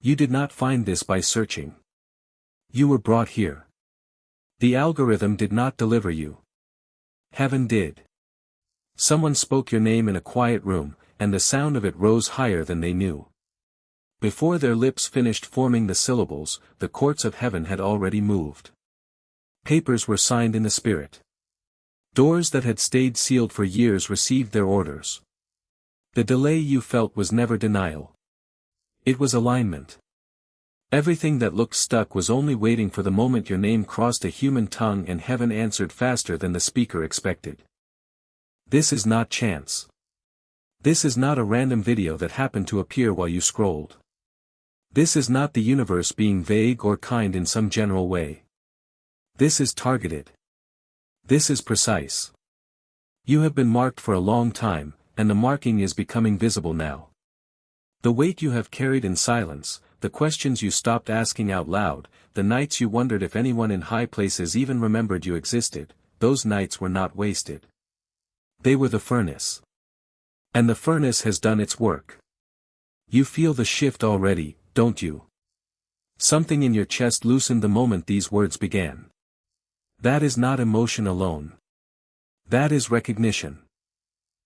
You did not find this by searching. You were brought here. The algorithm did not deliver you. Heaven did. Someone spoke your name in a quiet room, and the sound of it rose higher than they knew. Before their lips finished forming the syllables, the courts of heaven had already moved. Papers were signed in the spirit. Doors that had stayed sealed for years received their orders. The delay you felt was never denial. It was alignment. Everything that looked stuck was only waiting for the moment your name crossed a human tongue and heaven answered faster than the speaker expected. This is not chance. This is not a random video that happened to appear while you scrolled. This is not the universe being vague or kind in some general way. This is targeted. This is precise. You have been marked for a long time, and the marking is becoming visible now. The weight you have carried in silence, the questions you stopped asking out loud, the nights you wondered if anyone in high places even remembered you existed, those nights were not wasted. They were the furnace. And the furnace has done its work. You feel the shift already, don't you? Something in your chest loosened the moment these words began. That is not emotion alone. That is recognition.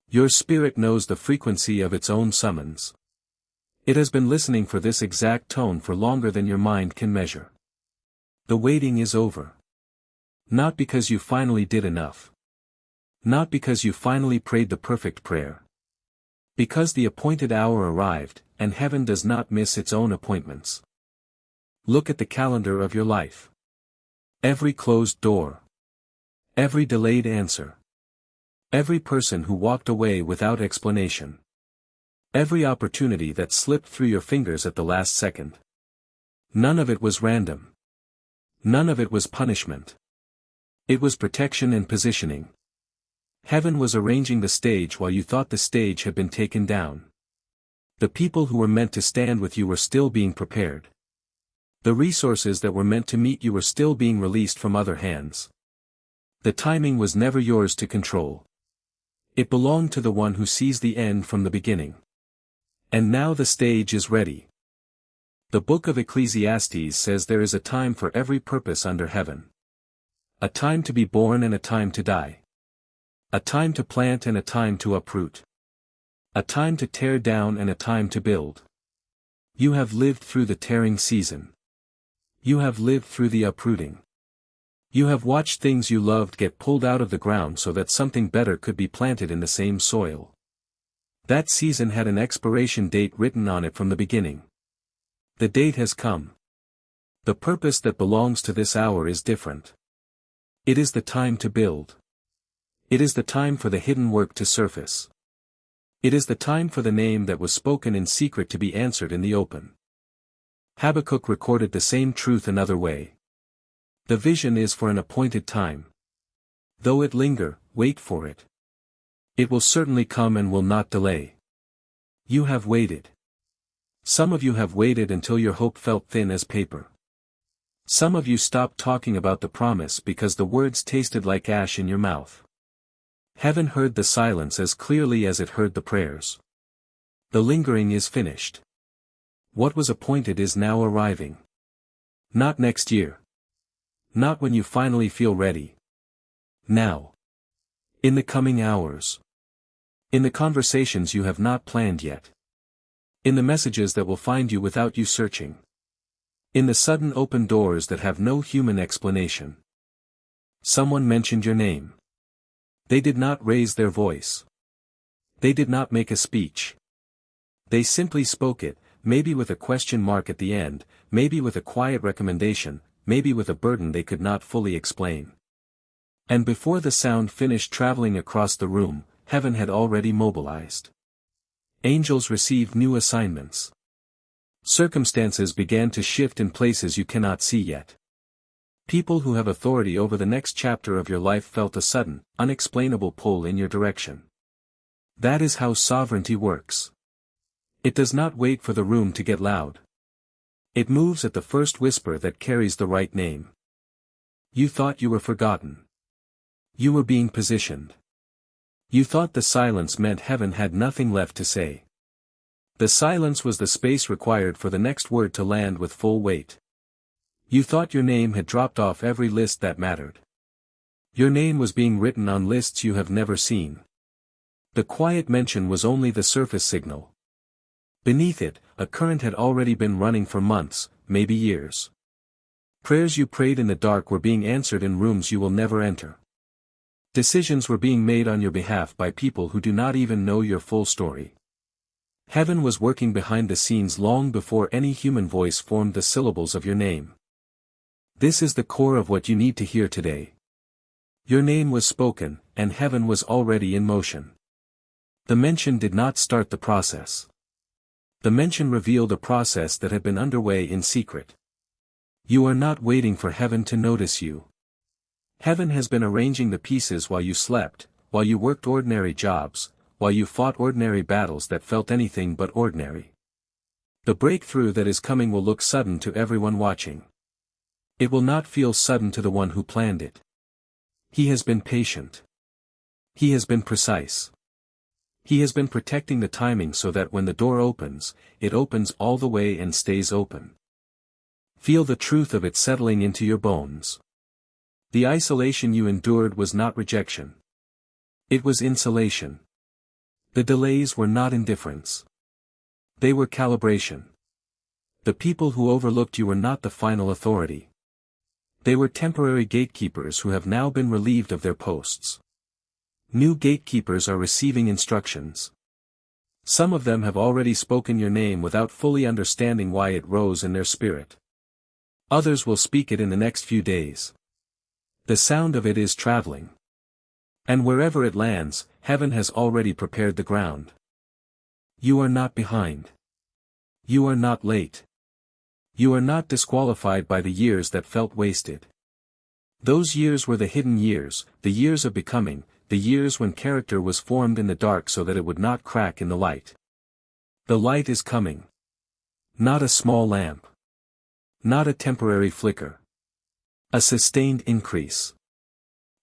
Your spirit knows the frequency of its own summons. It has been listening for this exact tone for longer than your mind can measure. The waiting is over. Not because you finally did enough. Not because you finally prayed the perfect prayer. Because the appointed hour arrived, and heaven does not miss its own appointments. Look at the calendar of your life. Every closed door. Every delayed answer. Every person who walked away without explanation. Every opportunity that slipped through your fingers at the last second. None of it was random. None of it was punishment. It was protection and positioning. Heaven was arranging the stage while you thought the stage had been taken down. The people who were meant to stand with you were still being prepared. The resources that were meant to meet you were still being released from other hands. The timing was never yours to control. It belonged to the one who sees the end from the beginning. And now the stage is ready. The book of Ecclesiastes says there is a time for every purpose under heaven. A time to be born and a time to die. A time to plant and a time to uproot. A time to tear down and a time to build. You have lived through the tearing season. You have lived through the uprooting. You have watched things you loved get pulled out of the ground so that something better could be planted in the same soil. That season had an expiration date written on it from the beginning. The date has come. The purpose that belongs to this hour is different. It is the time to build. It is the time for the hidden work to surface. It is the time for the name that was spoken in secret to be answered in the open. Habakkuk recorded the same truth another way. The vision is for an appointed time. Though it linger, wait for it. It will certainly come and will not delay. You have waited. Some of you have waited until your hope felt thin as paper. Some of you stopped talking about the promise because the words tasted like ash in your mouth. Heaven heard the silence as clearly as it heard the prayers. The lingering is finished. What was appointed is now arriving. Not next year. Not when you finally feel ready. Now. In the coming hours. In the conversations you have not planned yet. In the messages that will find you without you searching. In the sudden open doors that have no human explanation. Someone mentioned your name. They did not raise their voice. They did not make a speech. They simply spoke it, maybe with a question mark at the end, maybe with a quiet recommendation, maybe with a burden they could not fully explain. And before the sound finished traveling across the room, heaven had already mobilized. Angels received new assignments. Circumstances began to shift in places you cannot see yet. People who have authority over the next chapter of your life felt a sudden, unexplainable pull in your direction. That is how sovereignty works. It does not wait for the room to get loud. It moves at the first whisper that carries the right name. You thought you were forgotten. You were being positioned. You thought the silence meant heaven had nothing left to say. The silence was the space required for the next word to land with full weight. You thought your name had dropped off every list that mattered. Your name was being written on lists you have never seen. The quiet mention was only the surface signal. Beneath it, a current had already been running for months, maybe years. Prayers you prayed in the dark were being answered in rooms you will never enter. Decisions were being made on your behalf by people who do not even know your full story. Heaven was working behind the scenes long before any human voice formed the syllables of your name. This is the core of what you need to hear today. Your name was spoken, and heaven was already in motion. The mention did not start the process. The mention revealed a process that had been underway in secret. You are not waiting for heaven to notice you. Heaven has been arranging the pieces while you slept, while you worked ordinary jobs, while you fought ordinary battles that felt anything but ordinary. The breakthrough that is coming will look sudden to everyone watching. It will not feel sudden to the one who planned it. He has been patient. He has been precise. He has been protecting the timing so that when the door opens, it opens all the way and stays open. Feel the truth of it settling into your bones. The isolation you endured was not rejection. It was insulation. The delays were not indifference. They were calibration. The people who overlooked you were not the final authority. They were temporary gatekeepers who have now been relieved of their posts. New gatekeepers are receiving instructions. Some of them have already spoken your name without fully understanding why it rose in their spirit. Others will speak it in the next few days. The sound of it is traveling. And wherever it lands, heaven has already prepared the ground. You are not behind. You are not late. You are not disqualified by the years that felt wasted. Those years were the hidden years, the years of becoming, the years when character was formed in the dark so that it would not crack in the light. The light is coming. Not a small lamp. Not a temporary flicker. A sustained increase.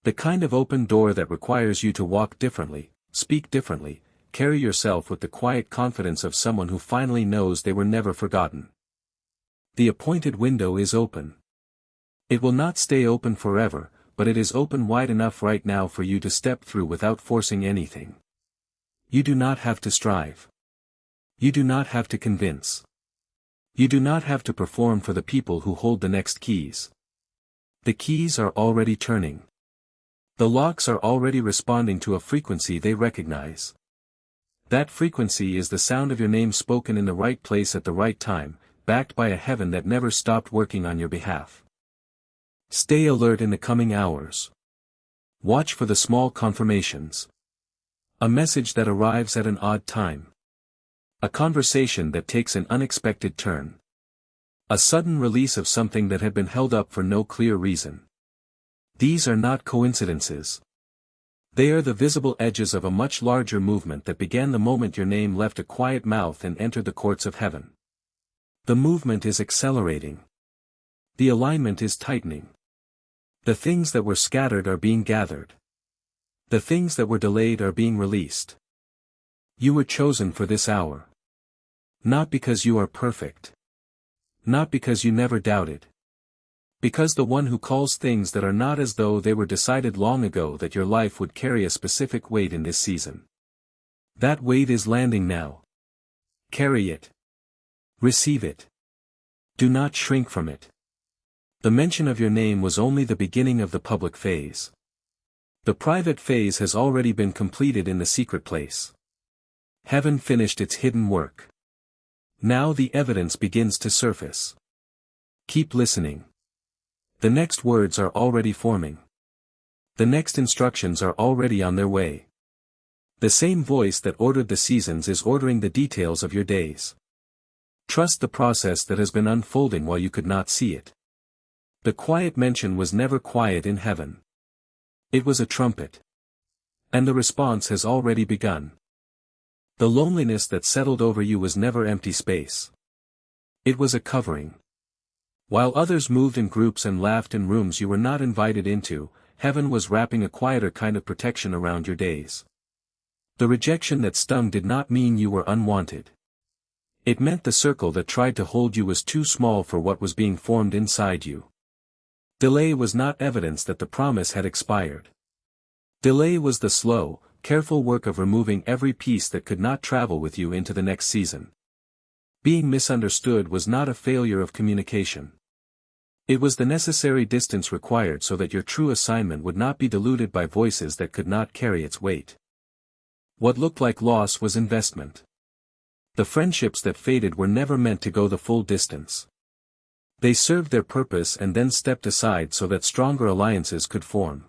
The kind of open door that requires you to walk differently, speak differently, carry yourself with the quiet confidence of someone who finally knows they were never forgotten. The appointed window is open. It will not stay open forever, but it is open wide enough right now for you to step through without forcing anything. You do not have to strive. You do not have to convince. You do not have to perform for the people who hold the next keys. The keys are already turning. The locks are already responding to a frequency they recognize. That frequency is the sound of your name spoken in the right place at the right time, backed by a heaven that never stopped working on your behalf. Stay alert in the coming hours. Watch for the small confirmations. A message that arrives at an odd time. A conversation that takes an unexpected turn. A sudden release of something that had been held up for no clear reason. These are not coincidences. They are the visible edges of a much larger movement that began the moment your name left a quiet mouth and entered the courts of heaven. The movement is accelerating. The alignment is tightening. The things that were scattered are being gathered. The things that were delayed are being released. You were chosen for this hour. Not because you are perfect. Not because you never doubted. Because the one who calls things that are not as though they were decided long ago that your life would carry a specific weight in this season. That weight is landing now. Carry it. Receive it. Do not shrink from it. The mention of your name was only the beginning of the public phase. The private phase has already been completed in the secret place. Heaven finished its hidden work. Now the evidence begins to surface. Keep listening. The next words are already forming. The next instructions are already on their way. The same voice that ordered the seasons is ordering the details of your days. Trust the process that has been unfolding while you could not see it. The quiet mention was never quiet in heaven. It was a trumpet. And the response has already begun. The loneliness that settled over you was never empty space. It was a covering. While others moved in groups and laughed in rooms you were not invited into, heaven was wrapping a quieter kind of protection around your days. The rejection that stung did not mean you were unwanted. It meant the circle that tried to hold you was too small for what was being formed inside you. Delay was not evidence that the promise had expired. Delay was the slow, careful work of removing every piece that could not travel with you into the next season. Being misunderstood was not a failure of communication. It was the necessary distance required so that your true assignment would not be diluted by voices that could not carry its weight. What looked like loss was investment. The friendships that faded were never meant to go the full distance. They served their purpose and then stepped aside so that stronger alliances could form.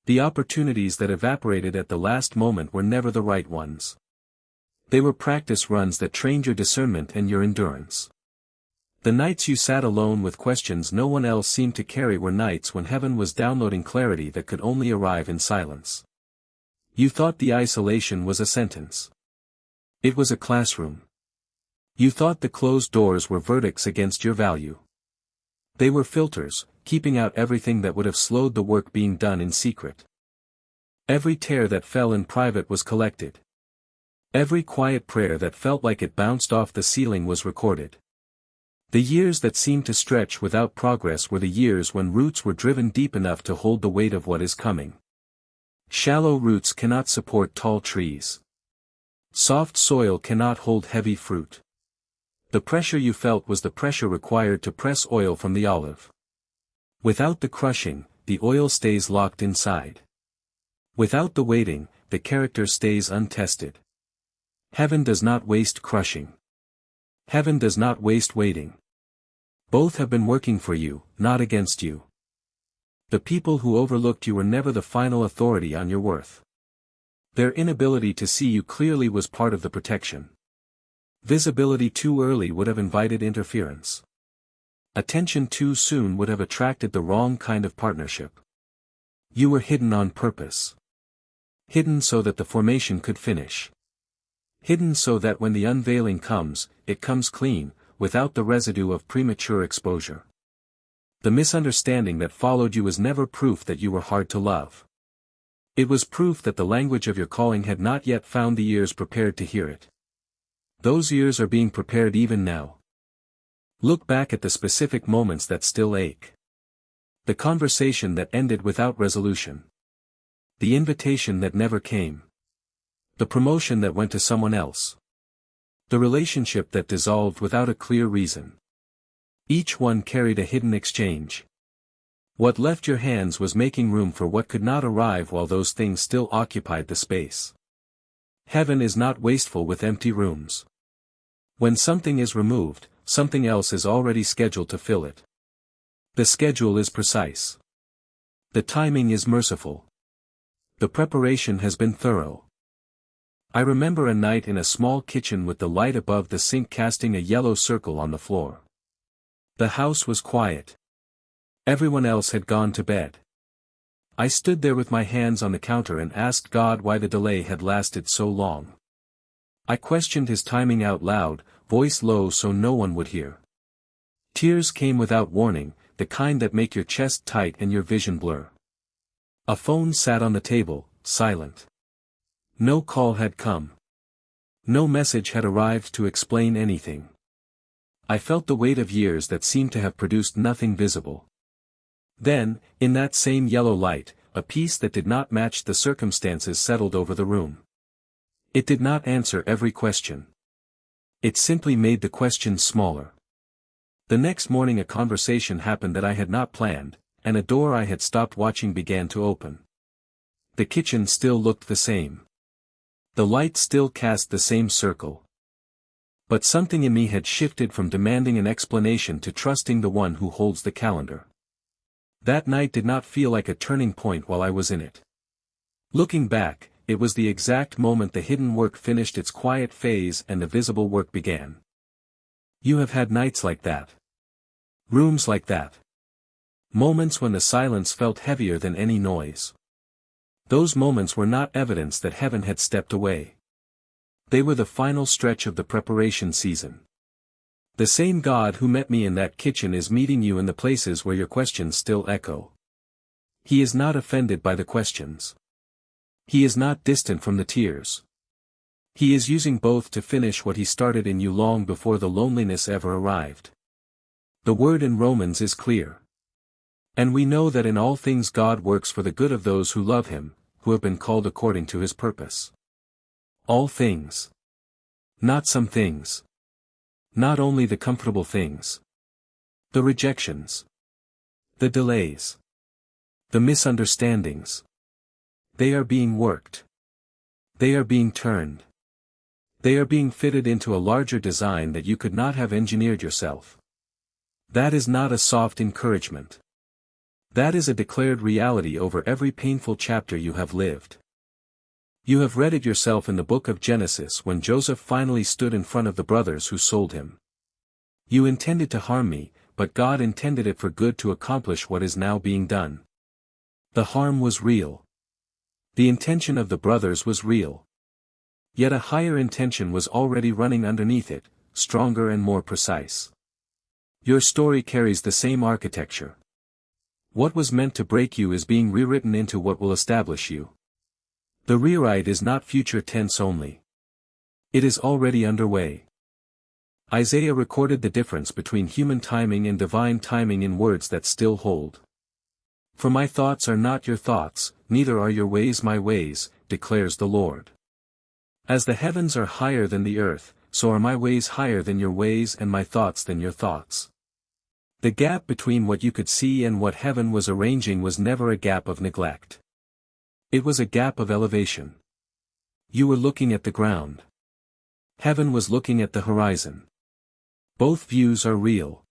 The opportunities that evaporated at the last moment were never the right ones. They were practice runs that trained your discernment and your endurance. The nights you sat alone with questions no one else seemed to carry were nights when heaven was downloading clarity that could only arrive in silence. You thought the isolation was a sentence. It was a classroom. You thought the closed doors were verdicts against your value. They were filters, keeping out everything that would have slowed the work being done in secret. Every tear that fell in private was collected. Every quiet prayer that felt like it bounced off the ceiling was recorded. The years that seemed to stretch without progress were the years when roots were driven deep enough to hold the weight of what is coming. Shallow roots cannot support tall trees. Soft soil cannot hold heavy fruit. The pressure you felt was the pressure required to press oil from the olive. Without the crushing, the oil stays locked inside. Without the waiting, the character stays untested. Heaven does not waste crushing. Heaven does not waste waiting. Both have been working for you, not against you. The people who overlooked you were never the final authority on your worth. Their inability to see you clearly was part of the protection. Visibility too early would have invited interference. Attention too soon would have attracted the wrong kind of partnership. You were hidden on purpose. Hidden so that the formation could finish. Hidden so that when the unveiling comes, it comes clean, without the residue of premature exposure. The misunderstanding that followed you was never proof that you were hard to love. It was proof that the language of your calling had not yet found the ears prepared to hear it. Those ears are being prepared even now. Look back at the specific moments that still ache. The conversation that ended without resolution. The invitation that never came. The promotion that went to someone else. The relationship that dissolved without a clear reason. Each one carried a hidden exchange. What left your hands was making room for what could not arrive while those things still occupied the space. Heaven is not wasteful with empty rooms. When something is removed, something else is already scheduled to fill it. The schedule is precise. The timing is merciful. The preparation has been thorough. I remember a night in a small kitchen with the light above the sink casting a yellow circle on the floor. The house was quiet. Everyone else had gone to bed. I stood there with my hands on the counter and asked God why the delay had lasted so long. I questioned his timing out loud, voice low so no one would hear. Tears came without warning, the kind that make your chest tight and your vision blur. A phone sat on the table, silent. No call had come. No message had arrived to explain anything. I felt the weight of years that seemed to have produced nothing visible. Then, in that same yellow light, a peace that did not match the circumstances settled over the room. It did not answer every question. It simply made the questions smaller. The next morning a conversation happened that I had not planned, and a door I had stopped watching began to open. The kitchen still looked the same. The light still cast the same circle. But something in me had shifted from demanding an explanation to trusting the one who holds the calendar. That night did not feel like a turning point while I was in it. Looking back, it was the exact moment the hidden work finished its quiet phase and the visible work began. You have had nights like that. Rooms like that. Moments when the silence felt heavier than any noise. Those moments were not evidence that heaven had stepped away. They were the final stretch of the preparation season. The same God who met me in that kitchen is meeting you in the places where your questions still echo. He is not offended by the questions. He is not distant from the tears. He is using both to finish what he started in you long before the loneliness ever arrived. The word in Romans is clear. And we know that in all things God works for the good of those who love him, who have been called according to his purpose. All things. Not some things. Not only the comfortable things. The rejections. The delays. The misunderstandings. They are being worked. They are being turned. They are being fitted into a larger design that you could not have engineered yourself. That is not a soft encouragement. That is a declared reality over every painful chapter you have lived. You have read it yourself in the book of Genesis when Joseph finally stood in front of the brothers who sold him. You intended to harm me, but God intended it for good to accomplish what is now being done. The harm was real. The intention of the brothers was real. Yet a higher intention was already running underneath it, stronger and more precise. Your story carries the same architecture. What was meant to break you is being rewritten into what will establish you. The rewrite is not future tense only. It is already underway. Isaiah recorded the difference between human timing and divine timing in words that still hold. For my thoughts are not your thoughts, neither are your ways my ways, declares the Lord. As the heavens are higher than the earth, so are my ways higher than your ways and my thoughts than your thoughts. The gap between what you could see and what heaven was arranging was never a gap of neglect. It was a gap of elevation. You were looking at the ground. Heaven was looking at the horizon. Both views are real.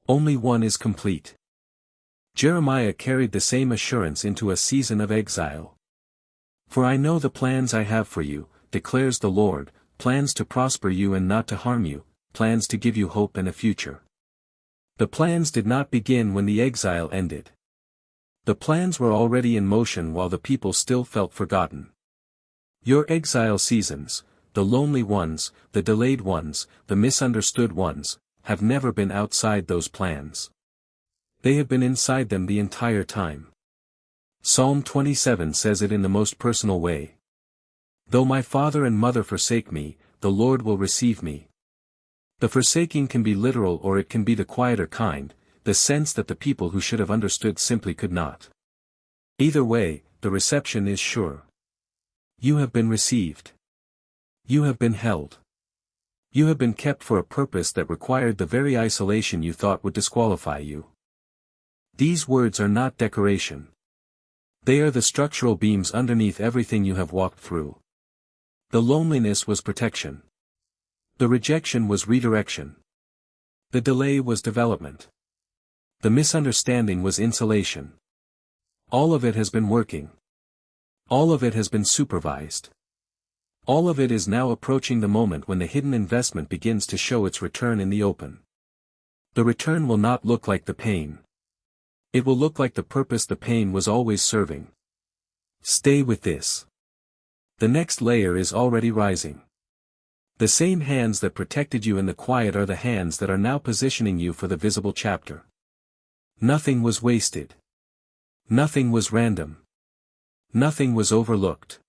Only one is complete. Jeremiah carried the same assurance into a season of exile. For I know the plans I have for you, declares the Lord, plans to prosper you and not to harm you, plans to give you hope and a future. The plans did not begin when the exile ended. The plans were already in motion while the people still felt forgotten. Your exile seasons, the lonely ones, the delayed ones, the misunderstood ones, have never been outside those plans. They have been inside them the entire time. Psalm 27 says it in the most personal way. Though my father and mother forsake me, the Lord will receive me. The forsaking can be literal or it can be the quieter kind, the sense that the people who should have understood simply could not. Either way, the reception is sure. You have been received. You have been held. You have been kept for a purpose that required the very isolation you thought would disqualify you. These words are not decoration. They are the structural beams underneath everything you have walked through. The loneliness was protection. The rejection was redirection. The delay was development. The misunderstanding was insulation. All of it has been working. All of it has been supervised. All of it is now approaching the moment when the hidden investment begins to show its return in the open. The return will not look like the pain. It will look like the purpose the pain was always serving. Stay with this. The next layer is already rising. The same hands that protected you in the quiet are the hands that are now positioning you for the visible chapter. Nothing was wasted. Nothing was random. Nothing was overlooked.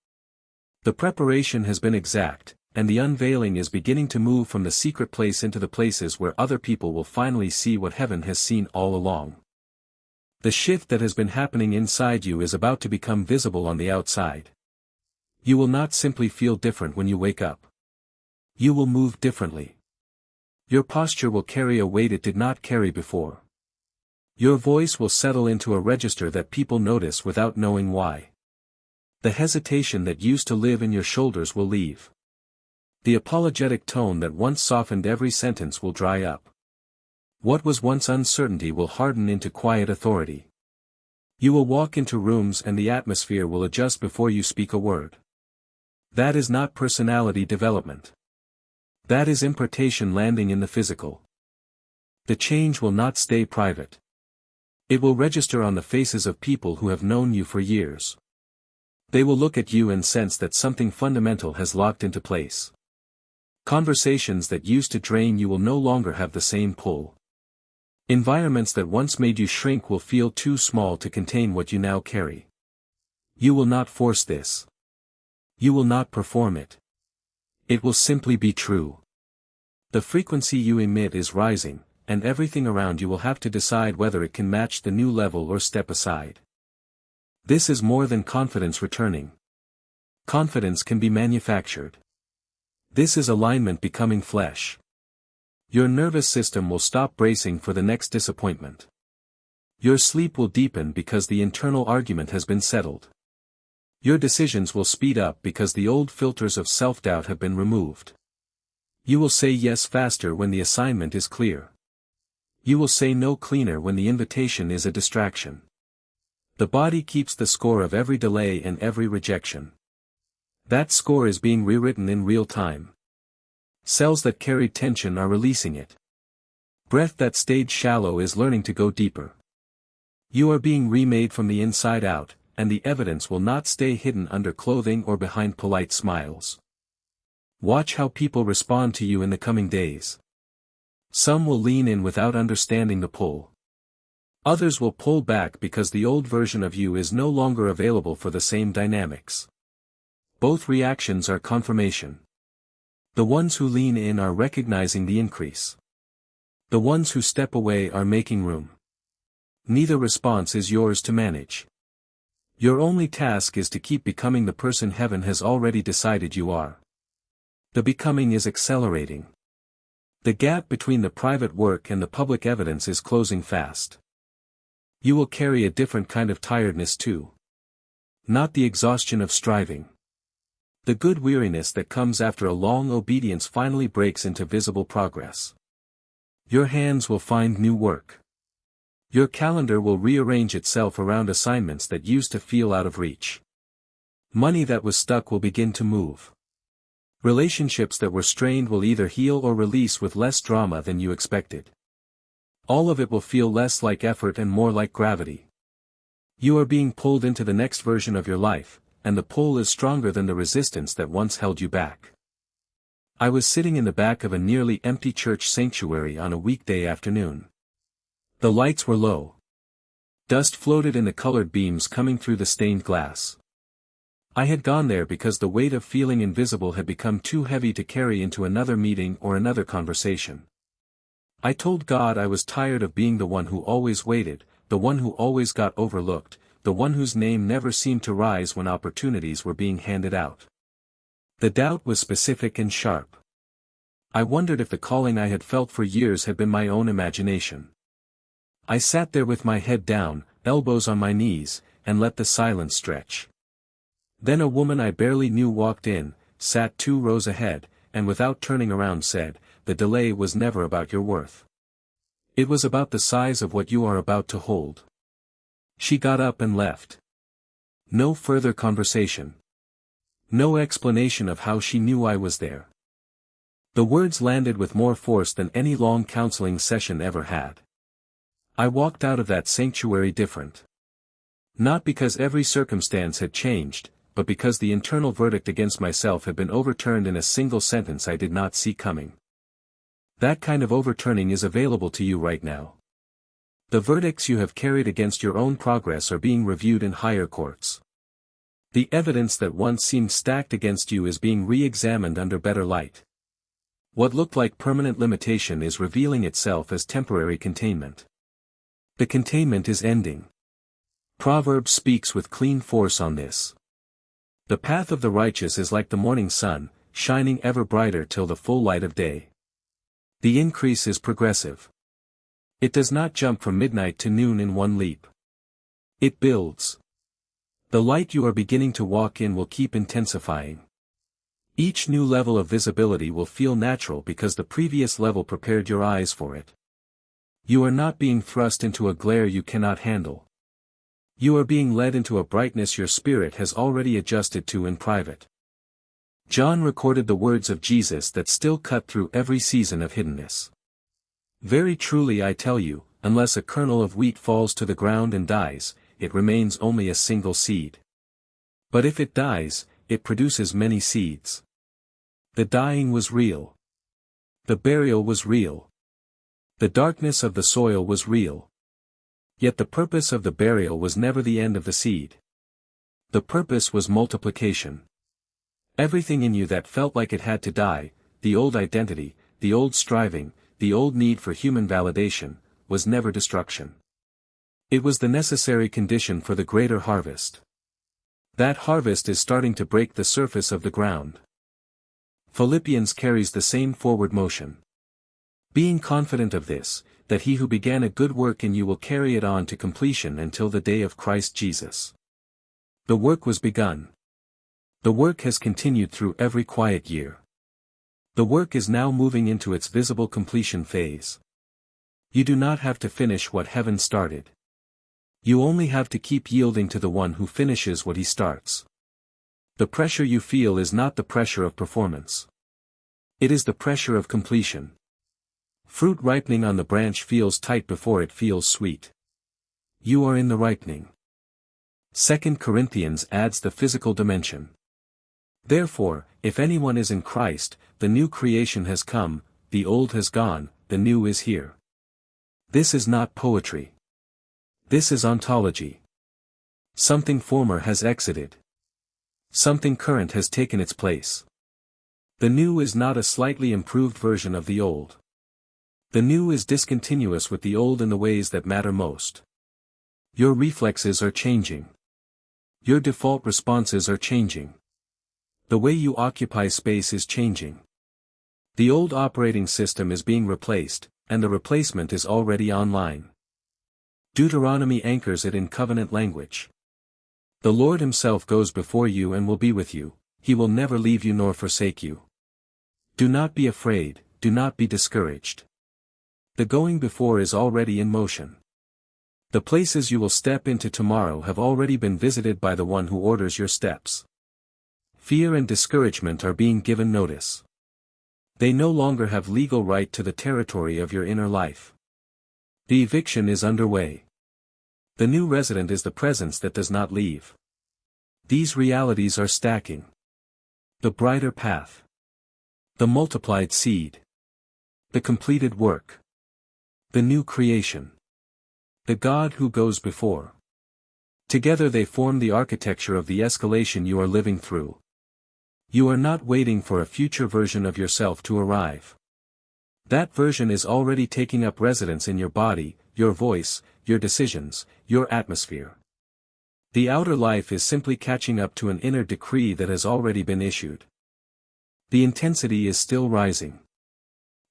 The preparation has been exact, and the unveiling is beginning to move from the secret place into the places where other people will finally see what heaven has seen all along. The shift that has been happening inside you is about to become visible on the outside. You will not simply feel different when you wake up. You will move differently. Your posture will carry a weight it did not carry before. Your voice will settle into a register that people notice without knowing why. The hesitation that used to live in your shoulders will leave. The apologetic tone that once softened every sentence will dry up. What was once uncertainty will harden into quiet authority. You will walk into rooms and the atmosphere will adjust before you speak a word. That is not personality development. That is impartation landing in the physical. The change will not stay private. It will register on the faces of people who have known you for years. They will look at you and sense that something fundamental has locked into place. Conversations that used to drain you will no longer have the same pull. Environments that once made you shrink will feel too small to contain what you now carry. You will not force this. You will not perform it. It will simply be true. The frequency you emit is rising, and everything around you will have to decide whether it can match the new level or step aside. This is more than confidence returning. Confidence can be manufactured. This is alignment becoming flesh. Your nervous system will stop bracing for the next disappointment. Your sleep will deepen because the internal argument has been settled. Your decisions will speed up because the old filters of self-doubt have been removed. You will say yes faster when the assignment is clear. You will say no cleaner when the invitation is a distraction. The body keeps the score of every delay and every rejection. That score is being rewritten in real time. Cells that carried tension are releasing it. Breath that stayed shallow is learning to go deeper. You are being remade from the inside out, and the evidence will not stay hidden under clothing or behind polite smiles. Watch how people respond to you in the coming days. Some will lean in without understanding the pull. Others will pull back because the old version of you is no longer available for the same dynamics. Both reactions are confirmation. The ones who lean in are recognizing the increase. The ones who step away are making room. Neither response is yours to manage. Your only task is to keep becoming the person heaven has already decided you are. The becoming is accelerating. The gap between the private work and the public evidence is closing fast. You will carry a different kind of tiredness too. Not the exhaustion of striving. The good weariness that comes after a long obedience finally breaks into visible progress. Your hands will find new work. Your calendar will rearrange itself around assignments that used to feel out of reach. Money that was stuck will begin to move. Relationships that were strained will either heal or release with less drama than you expected. All of it will feel less like effort and more like gravity. You are being pulled into the next version of your life, and the pull is stronger than the resistance that once held you back. I was sitting in the back of a nearly empty church sanctuary on a weekday afternoon. The lights were low. Dust floated in the colored beams coming through the stained glass. I had gone there because the weight of feeling invisible had become too heavy to carry into another meeting or another conversation. I told God I was tired of being the one who always waited, the one who always got overlooked, the one whose name never seemed to rise when opportunities were being handed out. The doubt was specific and sharp. I wondered if the calling I had felt for years had been my own imagination. I sat there with my head down, elbows on my knees, and let the silence stretch. Then a woman I barely knew walked in, sat 2 rows ahead, and without turning around said, "The delay was never about your worth. It was about the size of what you are about to hold." She got up and left. No further conversation. No explanation of how she knew I was there. The words landed with more force than any long counseling session ever had. I walked out of that sanctuary different. Not because every circumstance had changed, but because the internal verdict against myself had been overturned in a single sentence I did not see coming. That kind of overturning is available to you right now. The verdicts you have carried against your own progress are being reviewed in higher courts. The evidence that once seemed stacked against you is being re-examined under better light. What looked like permanent limitation is revealing itself as temporary containment. The containment is ending. Proverbs speaks with clean force on this. The path of the righteous is like the morning sun, shining ever brighter till the full light of day. The increase is progressive. It does not jump from midnight to noon in one leap. It builds. The light you are beginning to walk in will keep intensifying. Each new level of visibility will feel natural because the previous level prepared your eyes for it. You are not being thrust into a glare you cannot handle. You are being led into a brightness your spirit has already adjusted to in private. John recorded the words of Jesus that still cut through every season of hiddenness. Very truly I tell you, unless a kernel of wheat falls to the ground and dies, it remains only a single seed. But if it dies, it produces many seeds. The dying was real. The burial was real. The darkness of the soil was real. Yet the purpose of the burial was never the end of the seed. The purpose was multiplication. Everything in you that felt like it had to die, the old identity, the old striving, the old need for human validation, was never destruction. It was the necessary condition for the greater harvest. That harvest is starting to break the surface of the ground. Philippians carries the same forward motion. Being confident of this, that he who began a good work in you will carry it on to completion until the day of Christ Jesus. The work was begun. The work has continued through every quiet year. The work is now moving into its visible completion phase. You do not have to finish what heaven started. You only have to keep yielding to the one who finishes what he starts. The pressure you feel is not the pressure of performance. It is the pressure of completion. Fruit ripening on the branch feels tight before it feels sweet. You are in the ripening. 2 Corinthians adds the physical dimension. Therefore, if anyone is in Christ, the new creation has come, the old has gone, the new is here. This is not poetry. This is ontology. Something former has exited. Something current has taken its place. The new is not a slightly improved version of the old. The new is discontinuous with the old in the ways that matter most. Your reflexes are changing. Your default responses are changing. The way you occupy space is changing. The old operating system is being replaced, and the replacement is already online. Deuteronomy anchors it in covenant language. The Lord himself goes before you and will be with you, he will never leave you nor forsake you. Do not be afraid, do not be discouraged. The going before is already in motion. The places you will step into tomorrow have already been visited by the one who orders your steps. Fear and discouragement are being given notice. They no longer have legal right to the territory of your inner life. The eviction is underway. The new resident is the presence that does not leave. These realities are stacking. The brighter path. The multiplied seed. The completed work. The new creation. The God who goes before. Together they form the architecture of the escalation you are living through. You are not waiting for a future version of yourself to arrive. That version is already taking up residence in your body, your voice, your decisions, your atmosphere. The outer life is simply catching up to an inner decree that has already been issued. The intensity is still rising.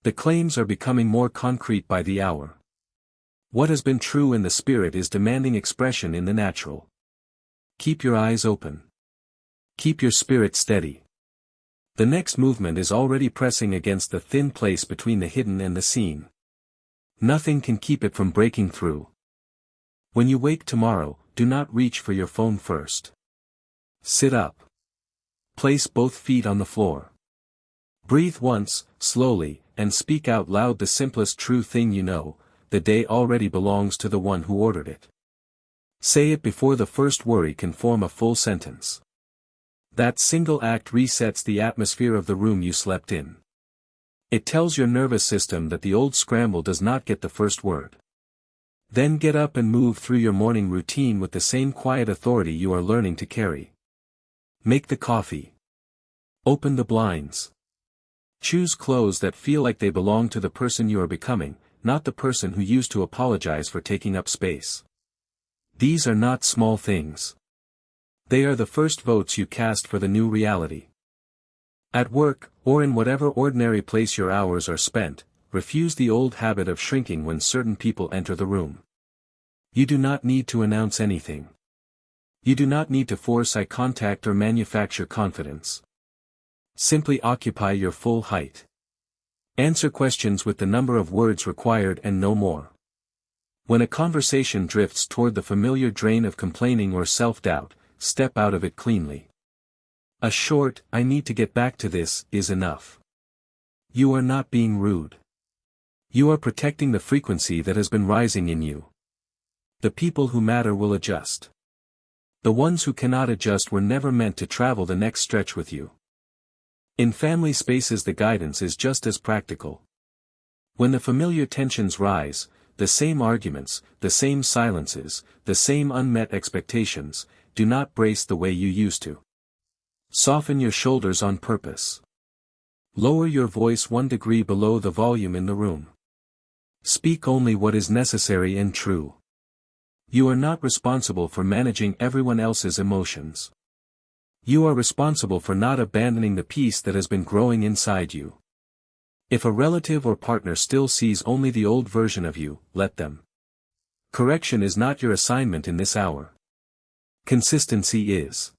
The claims are becoming more concrete by the hour. What has been true in the spirit is demanding expression in the natural. Keep your eyes open. Keep your spirit steady. The next movement is already pressing against the thin place between the hidden and the seen. Nothing can keep it from breaking through. When you wake tomorrow, do not reach for your phone first. Sit up. Place both feet on the floor. Breathe once, slowly, and speak out loud the simplest true thing you know: the day already belongs to the one who ordered it. Say it before the first worry can form a full sentence. That single act resets the atmosphere of the room you slept in. It tells your nervous system that the old scramble does not get the first word. Then get up and move through your morning routine with the same quiet authority you are learning to carry. Make the coffee. Open the blinds. Choose clothes that feel like they belong to the person you are becoming, not the person who used to apologize for taking up space. These are not small things. They are the first votes you cast for the new reality. At work, or in whatever ordinary place your hours are spent, refuse the old habit of shrinking when certain people enter the room. You do not need to announce anything. You do not need to force eye contact or manufacture confidence. Simply occupy your full height. Answer questions with the number of words required and no more. When a conversation drifts toward the familiar drain of complaining or self-doubt, step out of it cleanly. A short, "I need to get back to this," is enough. You are not being rude. You are protecting the frequency that has been rising in you. The people who matter will adjust. The ones who cannot adjust were never meant to travel the next stretch with you. In family spaces the guidance is just as practical. When the familiar tensions rise, the same arguments, the same silences, the same unmet expectations, do not brace the way you used to. Soften your shoulders on purpose. Lower your voice 1 degree below the volume in the room. Speak only what is necessary and true. You are not responsible for managing everyone else's emotions. You are responsible for not abandoning the peace that has been growing inside you. If a relative or partner still sees only the old version of you, let them. Correction is not your assignment in this hour. Consistency is.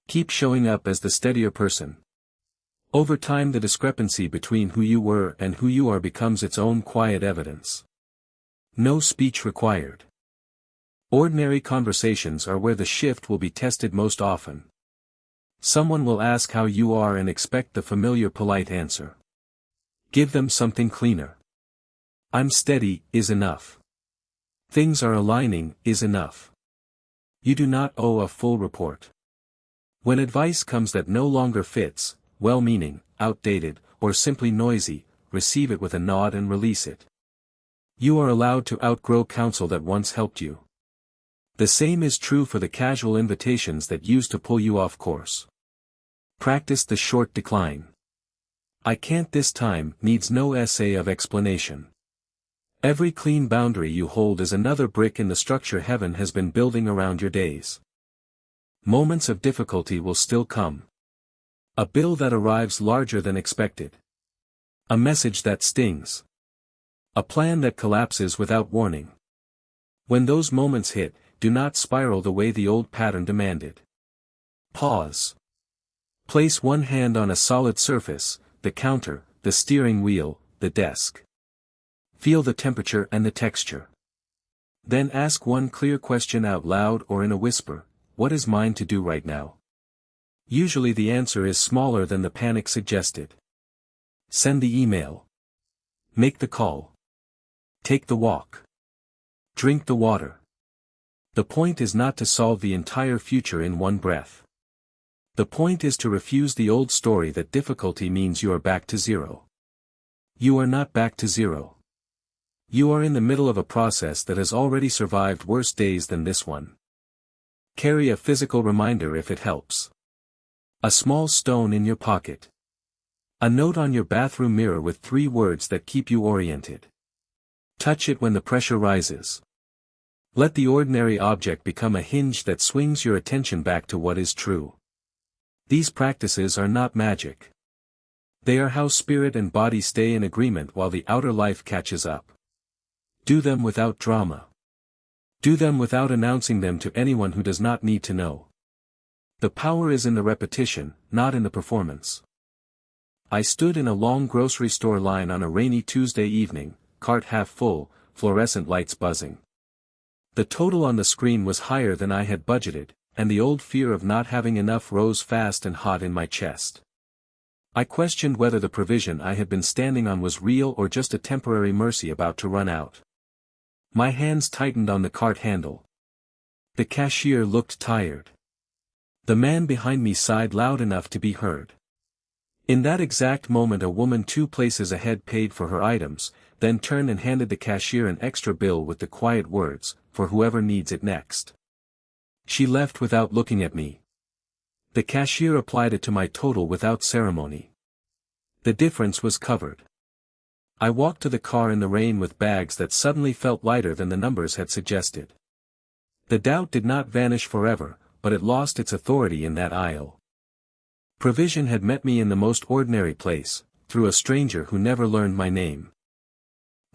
Keep showing up as the steadier person. Over time the discrepancy between who you were and who you are becomes its own quiet evidence. No speech required. Ordinary conversations are where the shift will be tested most often. Someone will ask how you are and expect the familiar polite answer. Give them something cleaner. I'm steady, is enough. Things are aligning, is enough. You do not owe a full report. When advice comes that no longer fits, well-meaning, outdated, or simply noisy, receive it with a nod and release it. You are allowed to outgrow counsel that once helped you. The same is true for the casual invitations that used to pull you off course. Practice the short decline. I can't this time needs no essay of explanation. Every clean boundary you hold is another brick in the structure heaven has been building around your days. Moments of difficulty will still come. A bill that arrives larger than expected. A message that stings. A plan that collapses without warning. When those moments hit, do not spiral the way the old pattern demanded. Pause. Place one hand on a solid surface, the counter, the steering wheel, the desk. Feel the temperature and the texture. Then ask one clear question out loud or in a whisper, what is mine to do right now? Usually the answer is smaller than the panic suggested. Send the email. Make the call. Take the walk. Drink the water. The point is not to solve the entire future in one breath. The point is to refuse the old story that difficulty means you are back to zero. You are not back to zero. You are in the middle of a process that has already survived worse days than this one. Carry a physical reminder if it helps. A small stone in your pocket. A note on your bathroom mirror with 3 words that keep you oriented. Touch it when the pressure rises. Let the ordinary object become a hinge that swings your attention back to what is true. These practices are not magic. They are how spirit and body stay in agreement while the outer life catches up. Do them without drama. Do them without announcing them to anyone who does not need to know. The power is in the repetition, not in the performance. I stood in a long grocery store line on a rainy Tuesday evening, cart half full, fluorescent lights buzzing. The total on the screen was higher than I had budgeted, and the old fear of not having enough rose fast and hot in my chest. I questioned whether the provision I had been standing on was real or just a temporary mercy about to run out. My hands tightened on the cart handle. The cashier looked tired. The man behind me sighed loud enough to be heard. In that exact moment a woman 2 places ahead paid for her items, then turned and handed the cashier an extra bill with the quiet words, for whoever needs it next. She left without looking at me. The cashier applied it to my total without ceremony. The difference was covered. I walked to the car in the rain with bags that suddenly felt lighter than the numbers had suggested. The doubt did not vanish forever, but it lost its authority in that aisle. Provision had met me in the most ordinary place, through a stranger who never learned my name.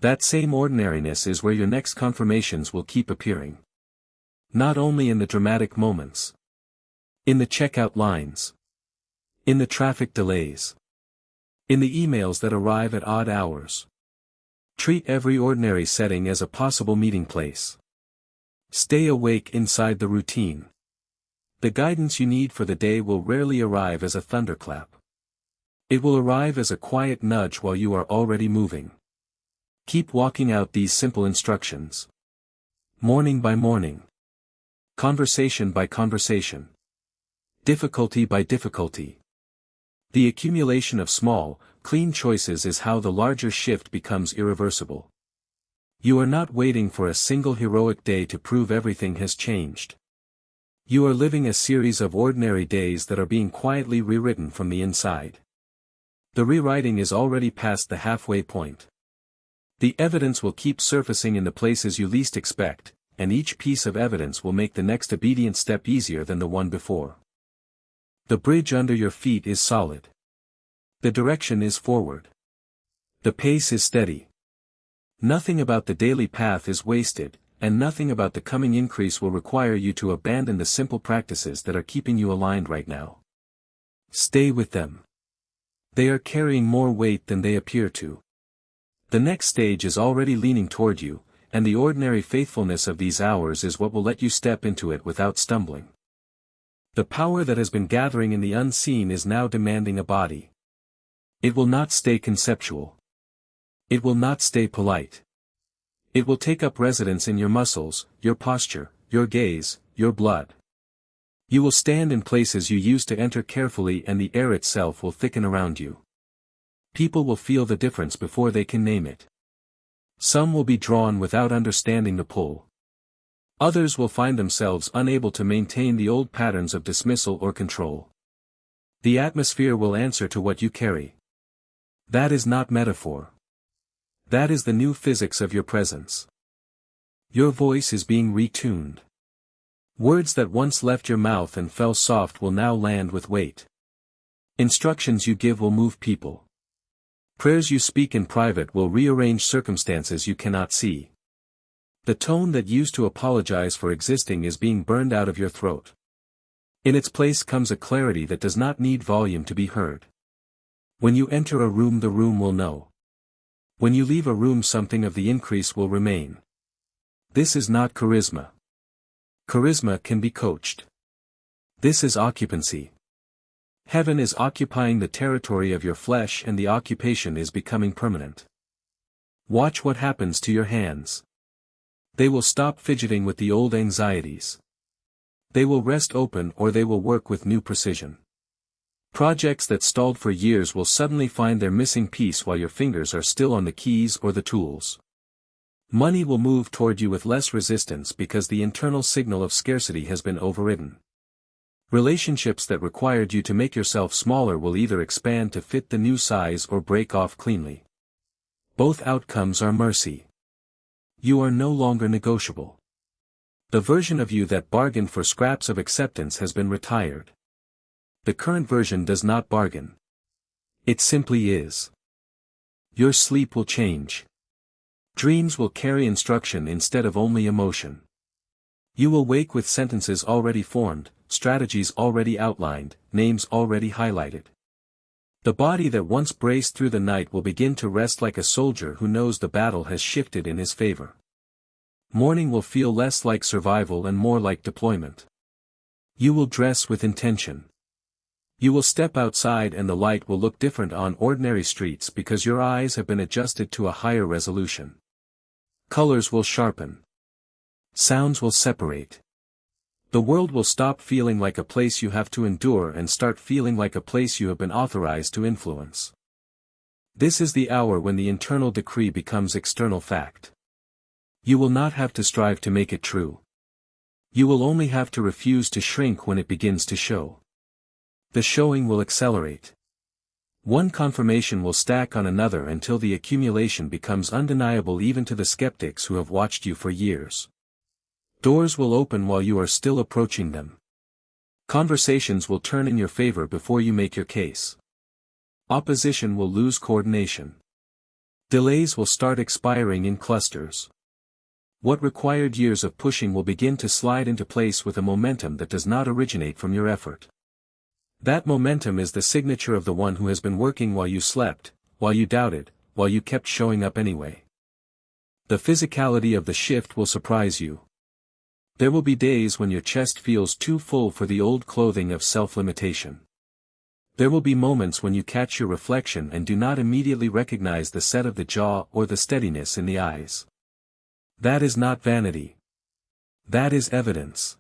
That same ordinariness is where your next confirmations will keep appearing. Not only in the dramatic moments. In the checkout lines. In the traffic delays. In the emails that arrive at odd hours. Treat every ordinary setting as a possible meeting place. Stay awake inside the routine. The guidance you need for the day will rarely arrive as a thunderclap. It will arrive as a quiet nudge while you are already moving. Keep walking out these simple instructions. Morning by morning. Conversation by conversation. Difficulty by difficulty. The accumulation of small, clean choices is how the larger shift becomes irreversible. You are not waiting for a single heroic day to prove everything has changed. You are living a series of ordinary days that are being quietly rewritten from the inside. The rewriting is already past the halfway point. The evidence will keep surfacing in the places you least expect, and each piece of evidence will make the next obedient step easier than the one before. The bridge under your feet is solid. The direction is forward. The pace is steady. Nothing about the daily path is wasted, and nothing about the coming increase will require you to abandon the simple practices that are keeping you aligned right now. Stay with them. They are carrying more weight than they appear to. The next stage is already leaning toward you, and the ordinary faithfulness of these hours is what will let you step into it without stumbling. The power that has been gathering in the unseen is now demanding a body. It will not stay conceptual. It will not stay polite. It will take up residence in your muscles, your posture, your gaze, your blood. You will stand in places you used to enter carefully, and the air itself will thicken around you. People will feel the difference before they can name it. Some will be drawn without understanding the pull. Others will find themselves unable to maintain the old patterns of dismissal or control. The atmosphere will answer to what you carry. That is not metaphor. That is the new physics of your presence. Your voice is being retuned. Words that once left your mouth and fell soft will now land with weight. Instructions you give will move people. Prayers you speak in private will rearrange circumstances you cannot see. The tone that used to apologize for existing is being burned out of your throat. In its place comes a clarity that does not need volume to be heard. When you enter a room, the room will know. When you leave a room, something of the increase will remain. This is not charisma. Charisma can be coached. This is occupancy. Heaven is occupying the territory of your flesh, and the occupation is becoming permanent. Watch what happens to your hands. They will stop fidgeting with the old anxieties. They will rest open, or they will work with new precision. Projects that stalled for years will suddenly find their missing piece while your fingers are still on the keys or the tools. Money will move toward you with less resistance because the internal signal of scarcity has been overridden. Relationships that required you to make yourself smaller will either expand to fit the new size or break off cleanly. Both outcomes are mercy. You are no longer negotiable. The version of you that bargained for scraps of acceptance has been retired. The current version does not bargain. It simply is. Your sleep will change. Dreams will carry instruction instead of only emotion. You will wake with sentences already formed, strategies already outlined, names already highlighted. The body that once braced through the night will begin to rest like a soldier who knows the battle has shifted in his favor. Morning will feel less like survival and more like deployment. You will dress with intention. You will step outside and the light will look different on ordinary streets because your eyes have been adjusted to a higher resolution. Colors will sharpen. Sounds will separate. The world will stop feeling like a place you have to endure and start feeling like a place you have been authorized to influence. This is the hour when the internal decree becomes external fact. You will not have to strive to make it true. You will only have to refuse to shrink when it begins to show. The showing will accelerate. One confirmation will stack on another until the accumulation becomes undeniable even to the skeptics who have watched you for years. Doors will open while you are still approaching them. Conversations will turn in your favor before you make your case. Opposition will lose coordination. Delays will start expiring in clusters. What required years of pushing will begin to slide into place with a momentum that does not originate from your effort. That momentum is the signature of the one who has been working while you slept, while you doubted, while you kept showing up anyway. The physicality of the shift will surprise you. There will be days when your chest feels too full for the old clothing of self-limitation. There will be moments when you catch your reflection and do not immediately recognize the set of the jaw or the steadiness in the eyes. That is not vanity. That is evidence.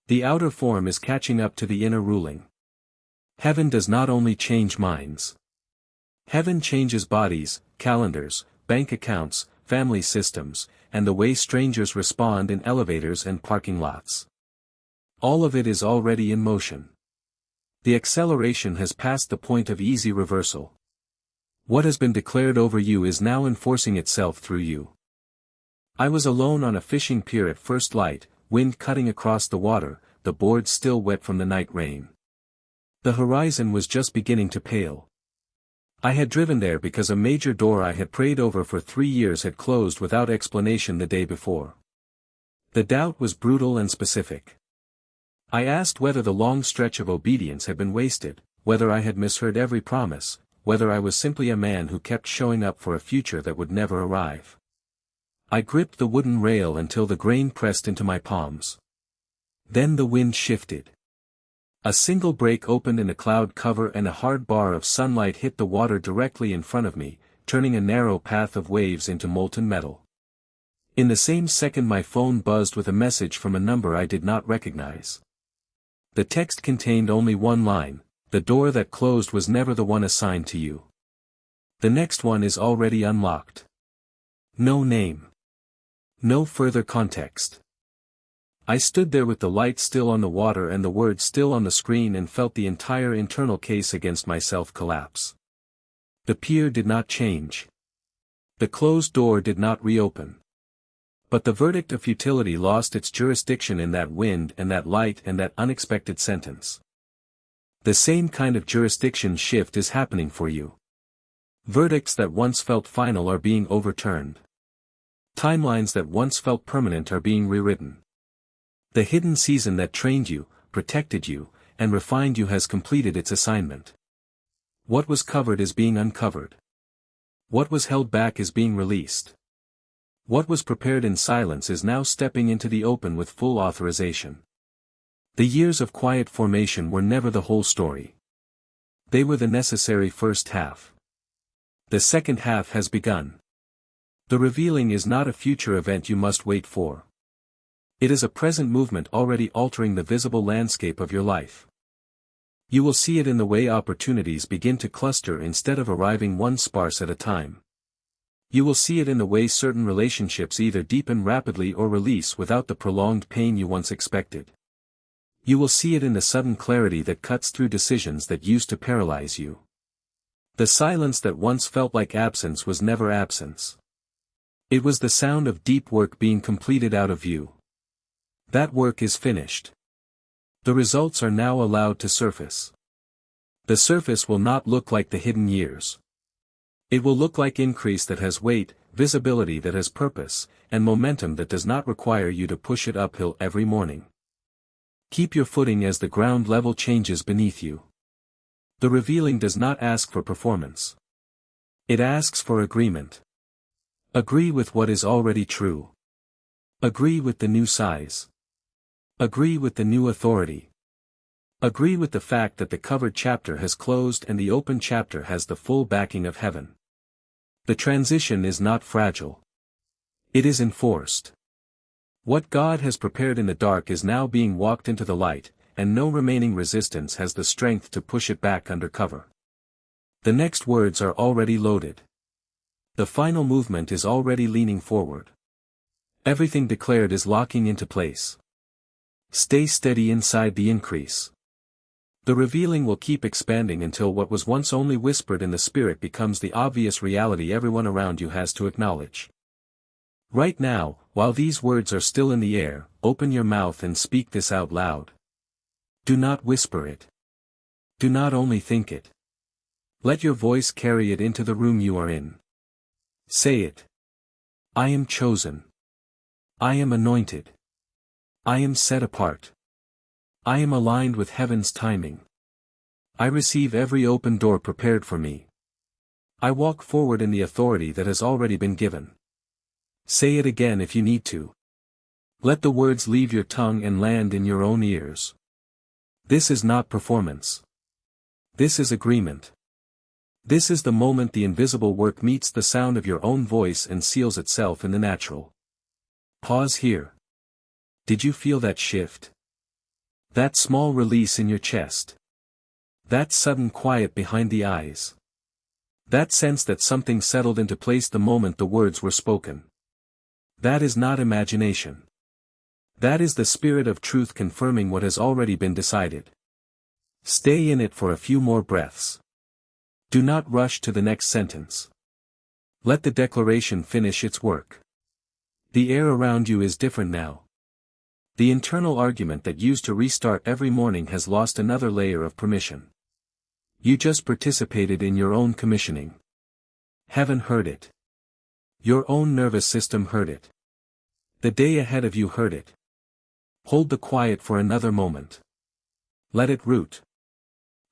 The outer form is catching up to the inner ruling. Heaven does not only change minds. Heaven changes bodies, calendars, bank accounts, family systems, and the way strangers respond in elevators and parking lots. All of it is already in motion. The acceleration has passed the point of easy reversal. What has been declared over you is now enforcing itself through you. I was alone on a fishing pier at first light, wind cutting across the water, the boards still wet from the night rain. The horizon was just beginning to pale. I had driven there because a major door I had prayed over for 3 years had closed without explanation the day before. The doubt was brutal and specific. I asked whether the long stretch of obedience had been wasted, whether I had misheard every promise, whether I was simply a man who kept showing up for a future that would never arrive. I gripped the wooden rail until the grain pressed into my palms. Then the wind shifted. A single break opened in the cloud cover and a hard bar of sunlight hit the water directly in front of me, turning a narrow path of waves into molten metal. In the same second my phone buzzed with a message from a number I did not recognize. The text contained only one line: "The door that closed was never the one assigned to you. The next one is already unlocked." No name. No further context. I stood there with the light still on the water and the words still on the screen and felt the entire internal case against myself collapse. The pier did not change. The closed door did not reopen. But the verdict of futility lost its jurisdiction in that wind and that light and that unexpected sentence. The same kind of jurisdiction shift is happening for you. Verdicts that once felt final are being overturned. Timelines that once felt permanent are being rewritten. The hidden season that trained you, protected you, and refined you has completed its assignment. What was covered is being uncovered. What was held back is being released. What was prepared in silence is now stepping into the open with full authorization. The years of quiet formation were never the whole story. They were the necessary first half. The second half has begun. The revealing is not a future event you must wait for. It is a present movement already altering the visible landscape of your life. You will see it in the way opportunities begin to cluster instead of arriving one sparse at a time. You will see it in the way certain relationships either deepen rapidly or release without the prolonged pain you once expected. You will see it in the sudden clarity that cuts through decisions that used to paralyze you. The silence that once felt like absence was never absence. It was the sound of deep work being completed out of view. That work is finished. The results are now allowed to surface. The surface will not look like the hidden years. It will look like increase that has weight, visibility that has purpose, and momentum that does not require you to push it uphill every morning. Keep your footing as the ground level changes beneath you. The revealing does not ask for performance. It asks for agreement. Agree with what is already true. Agree with the new size. Agree with the new authority. Agree with the fact that the covered chapter has closed and the open chapter has the full backing of heaven. The transition is not fragile. It is enforced. What God has prepared in the dark is now being walked into the light, and no remaining resistance has the strength to push it back under cover. The next words are already loaded. The final movement is already leaning forward. Everything declared is locking into place. Stay steady inside the increase. The revealing will keep expanding until what was once only whispered in the spirit becomes the obvious reality everyone around you has to acknowledge. Right now, while these words are still in the air, open your mouth and speak this out loud. Do not whisper it. Do not only think it. Let your voice carry it into the room you are in. Say it. I am chosen. I am anointed. I am set apart. I am aligned with heaven's timing. I receive every open door prepared for me. I walk forward in the authority that has already been given. Say it again if you need to. Let the words leave your tongue and land in your own ears. This is not performance. This is agreement. This is the moment the invisible work meets the sound of your own voice and seals itself in the natural. Pause here. Did you feel that shift? That small release in your chest? That sudden quiet behind the eyes? That sense that something settled into place the moment the words were spoken? That is not imagination. That is the spirit of truth confirming what has already been decided. Stay in it for a few more breaths. Do not rush to the next sentence. Let the declaration finish its work. The air around you is different now. The internal argument that used to restart every morning has lost another layer of permission. You just participated in your own commissioning. Heaven heard it. Your own nervous system heard it. The day ahead of you heard it. Hold the quiet for another moment. Let it root.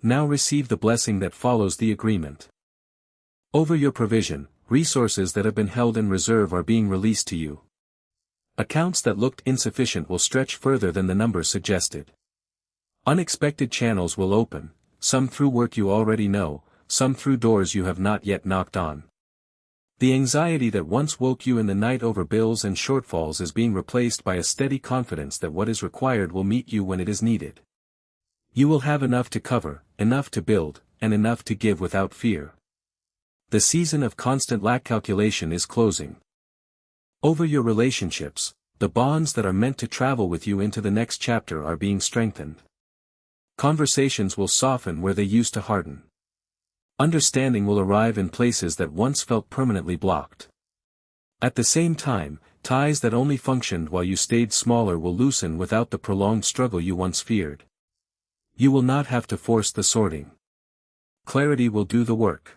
Now receive the blessing that follows the agreement. Over your provision, resources that have been held in reserve are being released to you. Accounts that looked insufficient will stretch further than the numbers suggested. Unexpected channels will open, some through work you already know, some through doors you have not yet knocked on. The anxiety that once woke you in the night over bills and shortfalls is being replaced by a steady confidence that what is required will meet you when it is needed. You will have enough to cover, enough to build, and enough to give without fear. The season of constant lack calculation is closing. Over your relationships, the bonds that are meant to travel with you into the next chapter are being strengthened. Conversations will soften where they used to harden. Understanding will arrive in places that once felt permanently blocked. At the same time, ties that only functioned while you stayed smaller will loosen without the prolonged struggle you once feared. You will not have to force the sorting. Clarity will do the work.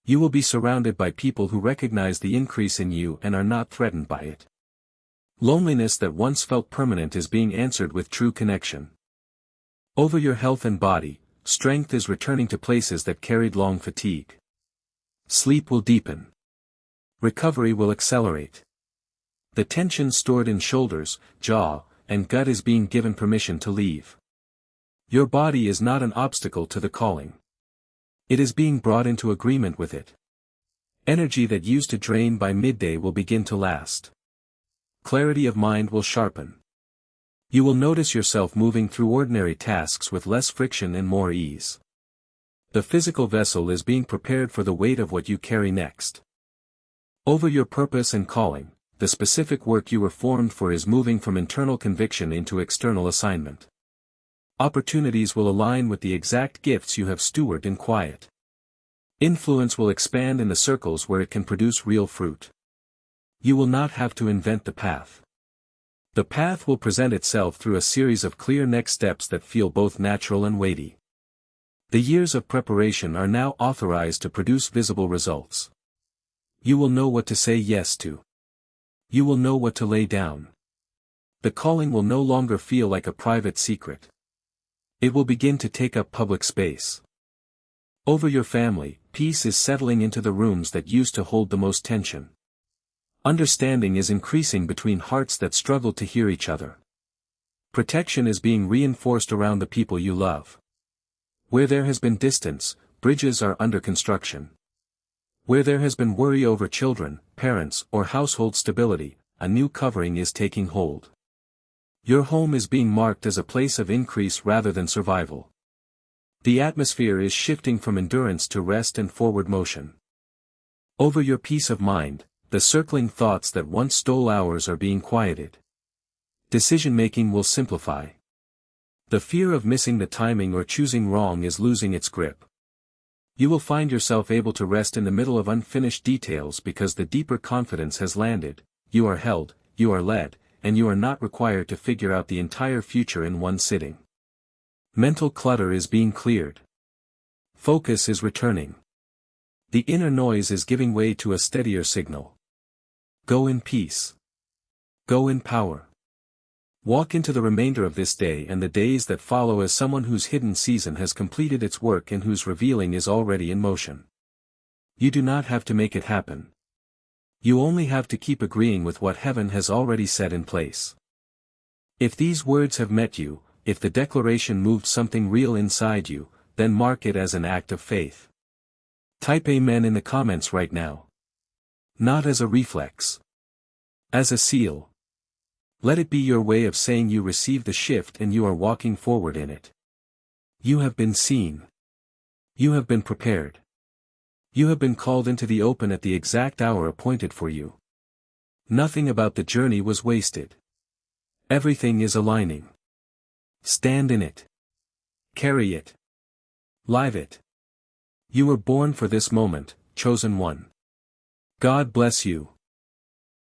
You will be surrounded by people who recognize the increase in you and are not threatened by it. Loneliness that once felt permanent is being answered with true connection. Over your health and body, strength is returning to places that carried long fatigue. Sleep will deepen. Recovery will accelerate. The tension stored in shoulders, jaw, and gut is being given permission to leave. Your body is not an obstacle to the calling. It is being brought into agreement with it. Energy that used to drain by midday will begin to last. Clarity of mind will sharpen. You will notice yourself moving through ordinary tasks with less friction and more ease. The physical vessel is being prepared for the weight of what you carry next. Over your purpose and calling, the specific work you were formed for is moving from internal conviction into external assignment. Opportunities will align with the exact gifts you have stewarded in quiet. Influence will expand in the circles where it can produce real fruit. You will not have to invent the path. The path will present itself through a series of clear next steps that feel both natural and weighty. The years of preparation are now authorized to produce visible results. You will know what to say yes to. You will know what to lay down. The calling will no longer feel like a private secret. It will begin to take up public space. Over your family, peace is settling into the rooms that used to hold the most tension. Understanding is increasing between hearts that struggle to hear each other. Protection is being reinforced around the people you love. Where there has been distance, bridges are under construction. Where there has been worry over children, parents, or household stability, a new covering is taking hold. Your home is being marked as a place of increase rather than survival. The atmosphere is shifting from endurance to rest and forward motion. Over your peace of mind, the circling thoughts that once stole hours are being quieted. Decision-making will simplify. The fear of missing the timing or choosing wrong is losing its grip. You will find yourself able to rest in the middle of unfinished details because the deeper confidence has landed. You are held, you are led, and you are not required to figure out the entire future in one sitting. Mental clutter is being cleared. Focus is returning. The inner noise is giving way to a steadier signal. Go in peace. Go in power. Walk into the remainder of this day and the days that follow as someone whose hidden season has completed its work and whose revealing is already in motion. You do not have to make it happen. You only have to keep agreeing with what heaven has already set in place. If these words have met you, if the declaration moved something real inside you, then mark it as an act of faith. Type Amen in the comments right now. Not as a reflex. As a seal. Let it be your way of saying you receive the shift and you are walking forward in it. You have been seen. You have been prepared. You have been called into the open at the exact hour appointed for you. Nothing about the journey was wasted. Everything is aligning. Stand in it. Carry it. Live it. You were born for this moment, chosen one. God bless you.